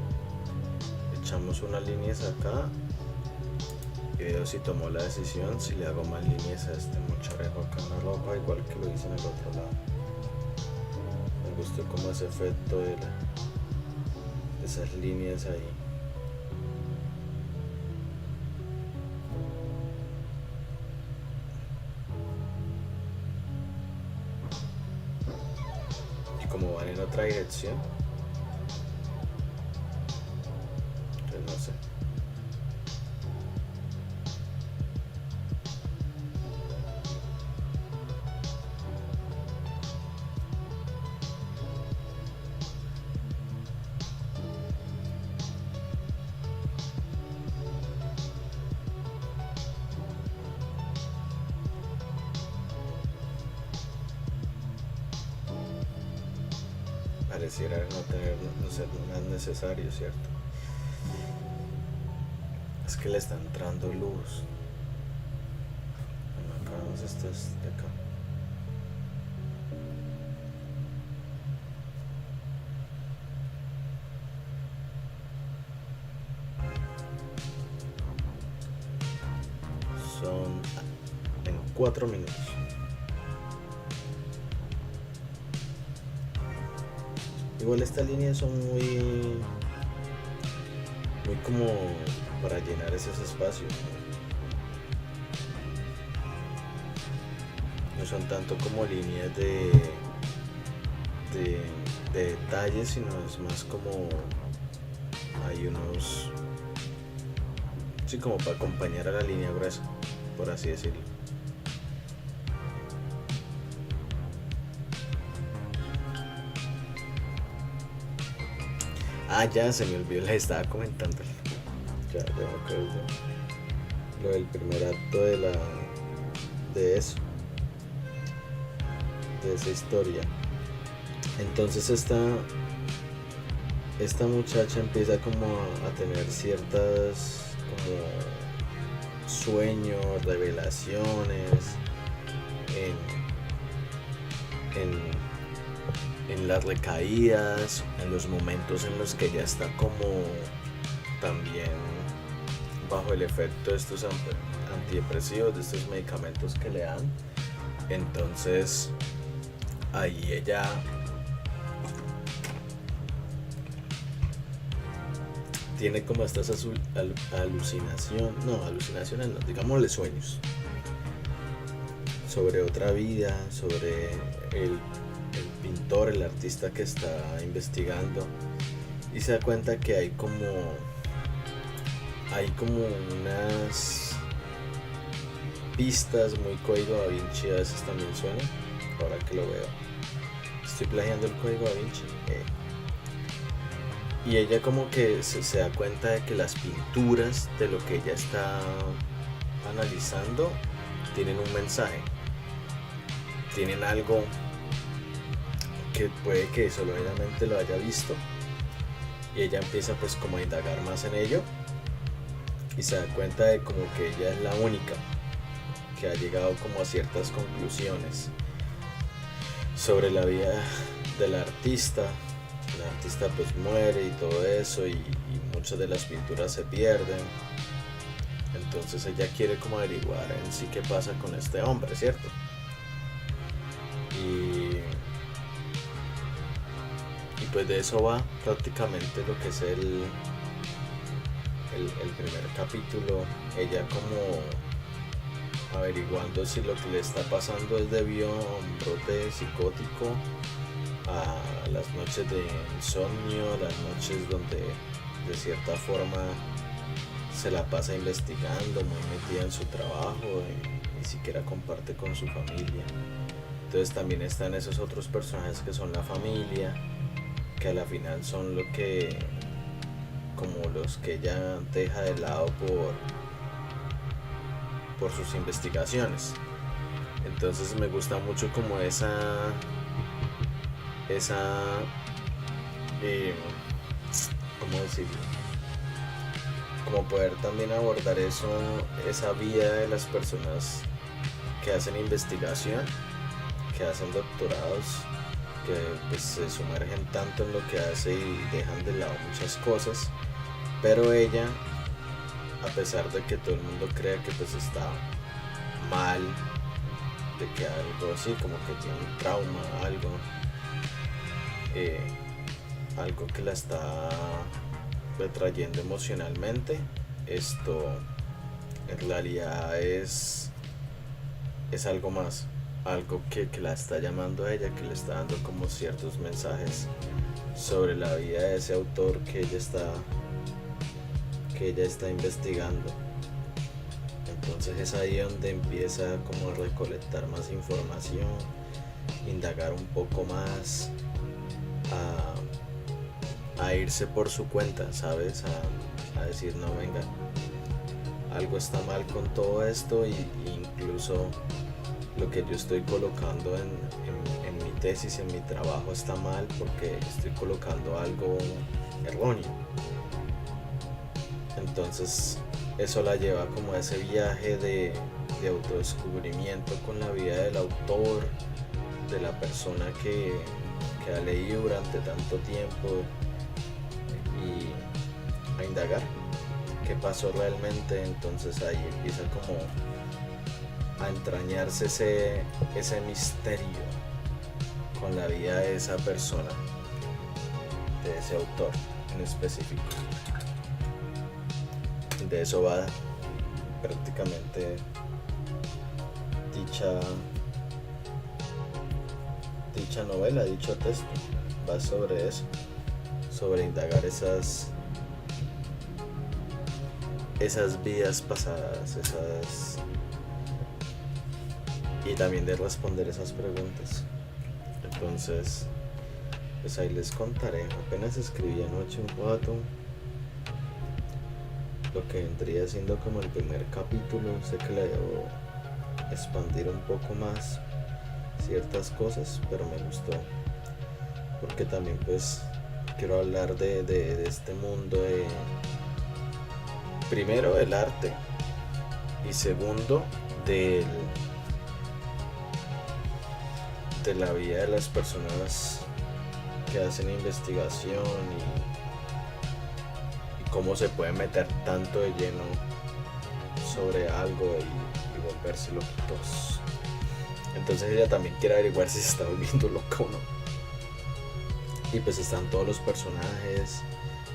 Echamos unas líneas acá y veo si tomó la decisión, si le hago más líneas a este mocharejo acá en la ropa, igual que lo hice en el otro lado. Me gustó como ese efecto de esas líneas ahí. Y como van en otra dirección, entonces no sé. Pareciera no ser más necesario, ¿cierto? Es que le está entrando luz. Bueno, acá vamos, esto es de acá. Son en 4 minutos. Igual estas líneas son muy como para llenar esos espacios. No son tanto como líneas de de detalles, sino es más como hay unos, sí, como para acompañar a la línea gruesa, por así decirlo. Ah, ya se me olvidó, les estaba comentando. Ya me acuerdo. Lo del primer acto de eso, de esa historia. Entonces esta muchacha empieza como a tener ciertas como sueños, revelaciones en, en las recaídas, en los momentos en los que ella está como también bajo el efecto de estos antidepresivos, de estos medicamentos que le dan. Entonces ahí ella tiene como estas alucinaciones no, digámosle sueños sobre otra vida, sobre el pintor, el artista que está investigando, y se da cuenta que hay como unas pistas muy Código Da Vinci, a veces también suena, ahora que lo veo. Estoy plagiando el Código Da Vinci. Y ella como que se da cuenta de que las pinturas de lo que ella está analizando tienen un mensaje, tienen algo que puede que solamente lo haya visto, y ella empieza pues como a indagar más en ello y se da cuenta de como que ella es la única que ha llegado como a ciertas conclusiones sobre la vida del artista. El artista pues muere y todo eso, y muchas de las pinturas se pierden. Entonces ella quiere como averiguar en sí qué pasa con este hombre, ¿cierto? Y pues de eso va prácticamente lo que es el primer capítulo. Ella como averiguando si lo que le está pasando es debido a un brote psicótico, a las noches de insomnio, las noches donde de cierta forma se la pasa investigando, muy metida en su trabajo, y ni siquiera comparte con su familia. Entonces también están esos otros personajes que son la familia, que a la final son lo que, como los que ella deja de lado por sus investigaciones. Entonces me gusta mucho como ¿cómo decirlo? Como poder también abordar esa vida de las personas que hacen investigación, que hacen doctorados, que pues se sumergen tanto en lo que hace y dejan de lado muchas cosas, pero ella, a pesar de que todo el mundo crea que pues está mal, de que algo así, como que tiene un trauma, algo que la está retrayendo emocionalmente, esto en realidad es algo más, algo que la está llamando a ella, que le está dando como ciertos mensajes sobre la vida de ese autor que ella está investigando. Entonces es ahí donde empieza como a recolectar más información, indagar un poco más, a irse por su cuenta, ¿sabes? A decir, no, venga, algo está mal con todo esto, y incluso lo que yo estoy colocando en mi tesis, en mi trabajo, está mal porque estoy colocando algo erróneo. Entonces eso la lleva como a ese viaje de autodescubrimiento con la vida del autor, de la persona que ha leído durante tanto tiempo, y a indagar qué pasó realmente. Entonces ahí empieza como a entrañarse ese misterio con la vida de esa persona, de ese autor en específico. De eso va prácticamente dicha novela, dicho texto, va sobre eso, sobre indagar esas vidas pasadas, y también de responder esas preguntas. Entonces, pues ahí les contaré. Apenas escribí anoche un rato lo que vendría siendo como el primer capítulo. Sé que le debo expandir un poco más ciertas cosas, pero me gustó porque también pues quiero hablar de este mundo de, primero, del arte, y segundo, de la vida de las personas que hacen investigación, y cómo se puede meter tanto de lleno sobre algo y volverse loquitos. Entonces ella también quiere averiguar si se está volviendo loca o no. Y pues están todos los personajes.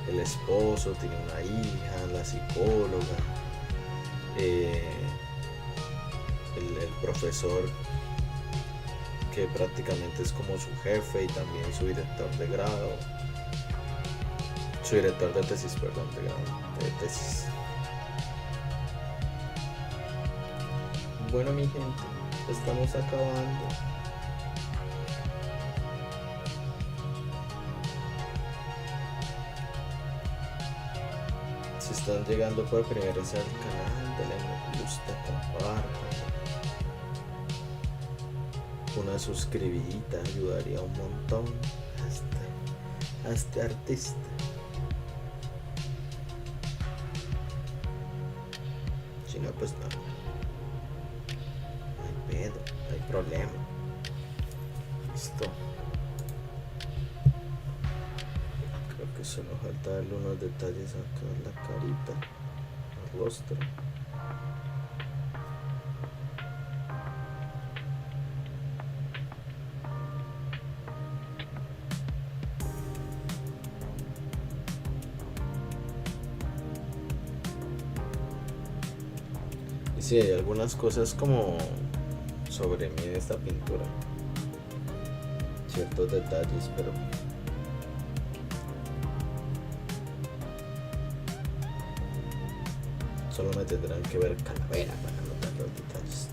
El esposo tiene una hija, la psicóloga, el profesor, que prácticamente es como su jefe, y también su director de grado, su director de tesis, perdón, de tesis. Bueno, mi gente, estamos acabando. Si están llegando por primera vez al canal, denle me gusta, compartan. Una suscribidita ayudaría un montón a este artista. Si no, pues no. No hay pedo, no hay problema. Listo. Creo que solo falta darle unos detalles acá en la carita, el rostro. Sí, hay algunas cosas como sobre mí de esta pintura, ciertos detalles, pero solo me tendrán que ver calavera para notar los detalles.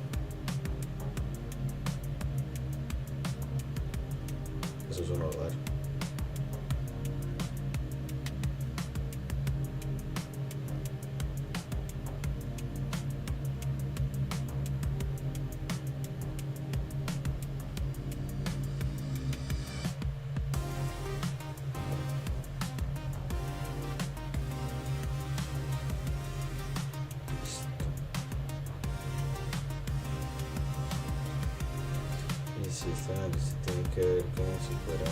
Eso es un hogar. Sí, esta nariz tiene que ver como si fuera...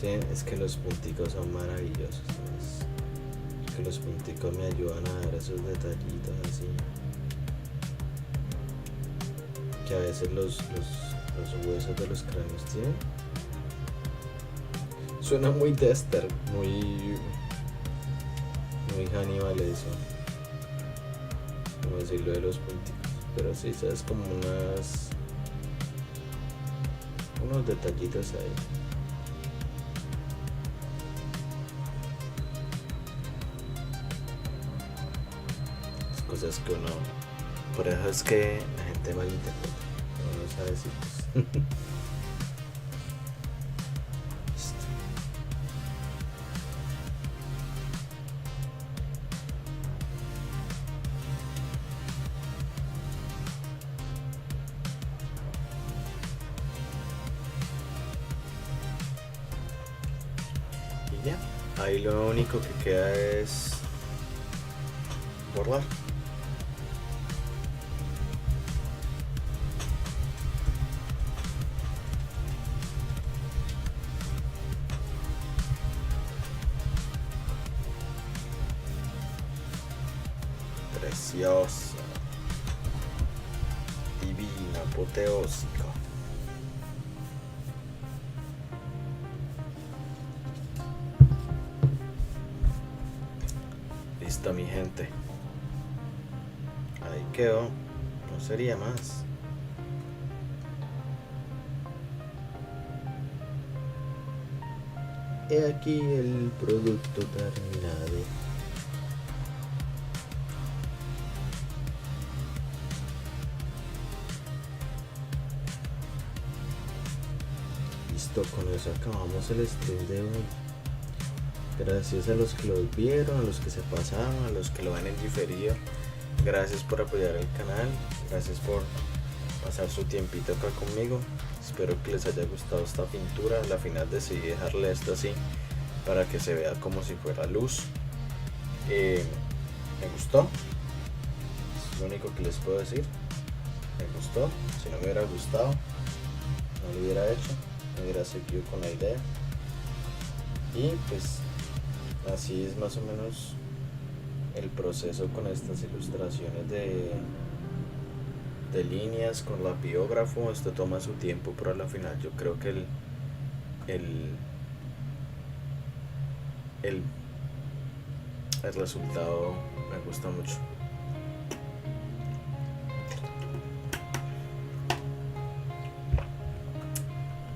Sí, es que los punticos son maravillosos, ¿sabes? Es que los punticos me ayudan a ver esos detallitos así, que a veces los huesos de los cráneos tienen. Suena muy Dexter, muy Hannibal eso, como decirlo de los punticos, pero sí, sabes, como unos detallitos ahí. Las cosas que uno, por eso es que la gente malinterpreta, uno no sabe si pues. Ya, ahí lo único que queda es borrar. Preciosa, divina, apoteósica. Listo, mi gente. Ahí quedó. No sería más. He aquí el producto terminado. Listo, con eso acabamos el stream de hoy. Gracias a los que lo vieron, a los que se pasaron, a los que lo ven en diferido. Gracias por apoyar el canal. Gracias por pasar su tiempito acá conmigo. Espero que les haya gustado esta pintura. Al final decidí dejarle esto así para que se vea como si fuera luz. Me gustó. Es lo único que les puedo decir. Me gustó. Si no me hubiera gustado, no lo hubiera hecho. Me hubiera seguido con la idea. Y pues así es más o menos el proceso con estas ilustraciones de líneas con lapiógrafo. Esto toma su tiempo, pero a la final yo creo que el resultado me gusta mucho.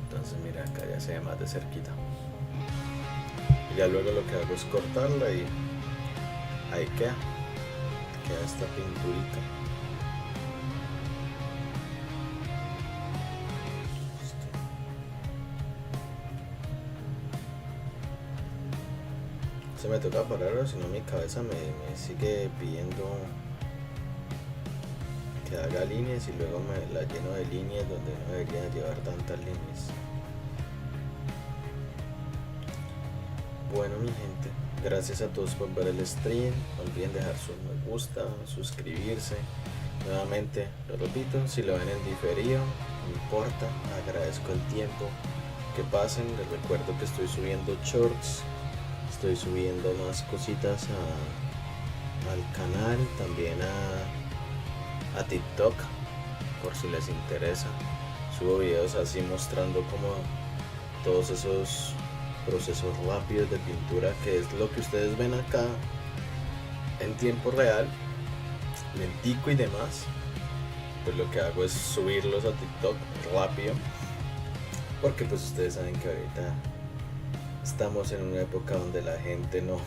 Entonces mira, acá ya se ve más de cerquita. Y ya luego lo que hago es cortarla y ahí queda esta pinturita. Se me toca parar, si no mi cabeza me sigue pidiendo que haga líneas y luego me la lleno de líneas donde no debería llevar tantas líneas. Bueno, mi gente, gracias a todos por ver el stream. No olviden dejar su me gusta, suscribirse. Nuevamente lo repito, si lo ven en diferido, no importa, agradezco el tiempo que pasen. Les recuerdo que estoy subiendo shorts, estoy subiendo más cositas al canal, también a TikTok, por si les interesa. Subo videos así mostrando como todos esos procesos rápidos de pintura, que es lo que ustedes ven acá en tiempo real, lentico y demás. Pues lo que hago es subirlos a TikTok rápido, porque pues ustedes saben que ahorita estamos en una época donde la gente no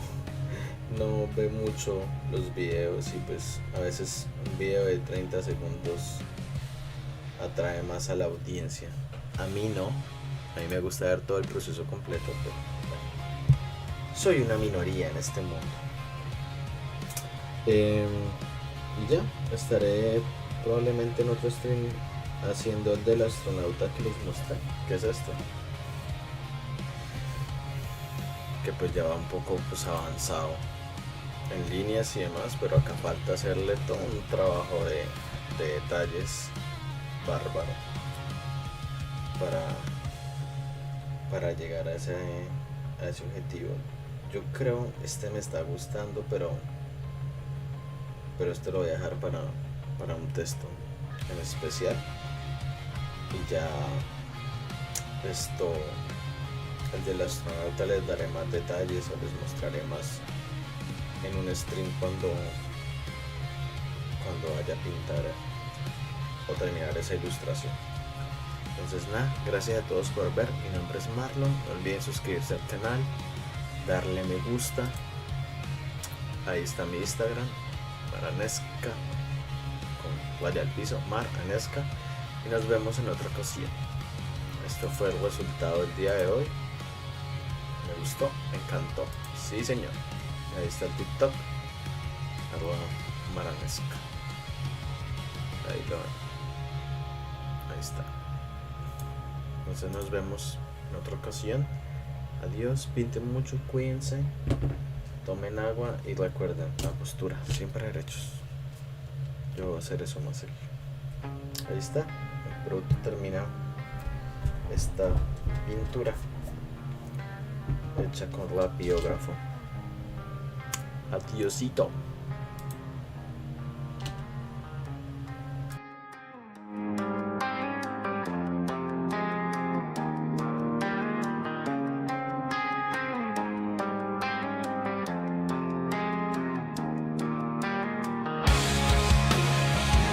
ve mucho los videos, y pues a veces un video de 30 segundos atrae más a la audiencia. A mí no. A mí me gusta ver todo el proceso completo, pero bueno, soy una minoría en este mundo. Y ya, estaré probablemente en otro stream haciendo el del astronauta que les mostré. ¿Qué es esto? Que pues ya va un poco pues avanzado en líneas y demás, pero acá falta hacerle todo un trabajo de detalles bárbaro para llegar a ese objetivo. Yo creo este me está gustando, pero este lo voy a dejar para un texto en especial, y ya esto, el del astronauta, les daré más detalles o les mostraré más en un stream cuando vaya a pintar o terminar esa ilustración. Entonces nada, gracias a todos por ver. Mi nombre es Marlon. No olviden suscribirse al canal, darle me gusta. Ahí está mi Instagram, Maranesca, con vaya al piso, Maranesca. Y nos vemos en otra ocasión. Esto fue el resultado del día de hoy. Me gustó, me encantó. Sí, señor. Ahí está el TikTok, @Maranesca. Ahí lo ven. Ahí está. Entonces nos vemos en otra ocasión. Adiós, pinten mucho, cuídense, tomen agua y recuerden la postura, siempre derechos. Yo voy a hacer eso más seguido. Ahí está, el producto terminado. Esta pintura hecha con lapiógrafo. Adiósito.